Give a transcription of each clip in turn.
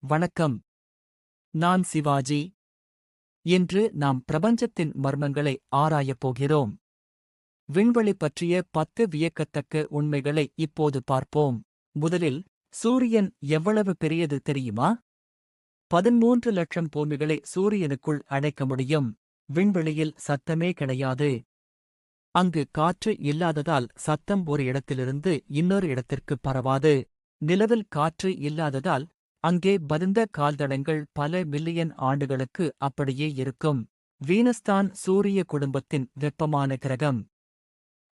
வணக்கம். நான் சிவாஜி. இன்று நாம் பிரபஞ்சத்தின் மர்மங்களை ஆராயப் போகிறோம். விண்வெளி பற்றிய 10 வியக்கத்தக்க உண்மைகளை இப்போது பார்ப்போம். முதலில், சூரியன் எவ்வளவு பெரியது தெரியுமா? 13 லட்சம் பூமிகளை சூரியனுக்குள் அடைக்க முடியும். விண்வெளியில் சத்தமே கிடையாது. அங்கு காற்று இல்லாததால் சத்தம் ஒரு இடத்திலிருந்து இன்னொரு இடத்திற்கு பரவாது. நிலவில் காற்று இல்லாததால் அங்கே பதிந்த கால்தடங்கள் பல மில்லியன் ஆண்டுகளுக்கு அப்படியே இருக்கும். வீனஸ்தான் சூரிய குடும்பத்தின் வெப்பமான கிரகம்.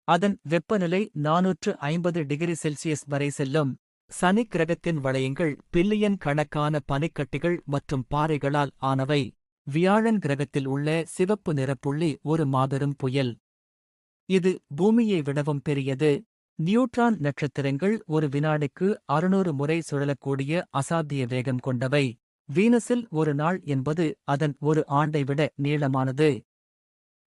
அதன் வெப்பநிலை 450 டிகிரி செல்சியஸ் வரை செல்லும். சனி கிரகத்தின் வளையங்கள் பில்லியன் கணக்கான பனிக்கட்டிகள் மற்றும் பாறைகளால் ஆனவை. வியாழன் கிரகத்தில் உள்ள சிவப்பு நிறப்புள்ளி ஒரு மாபெரும் புயல். இது பூமியை விடவும் பெரியது. நியூட்ரான் நட்சத்திரங்கள் ஒரு வினாடிக்கு 600 முறை சுழலக்கூடிய அசாத்திய வேகம் கொண்டவை. வீனஸில் ஒரு நாள் என்பது அதன் ஒரு ஆண்டை விட நீளமானது.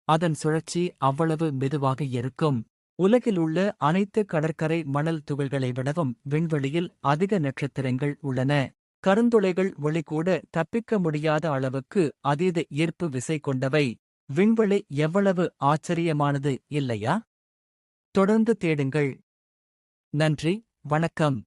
அதன் சுழற்சி அவ்வளவு மெதுவாக இருக்கும். உலகிலுள்ள அனைத்து கடற்கரை மணல் துகள்களை விடவும் விண்வெளியில் அதிக நட்சத்திரங்கள் உள்ளன. கருந்துளைகள் ஒளிகூட தப்பிக்க முடியாத அளவுக்கு அதீத ஈர்ப்பு விசை கொண்டவை. விண்வெளி எவ்வளவு ஆச்சரியமானது இல்லையா? தொடர்ந்து தேடுங்கள். நன்றி, வணக்கம்.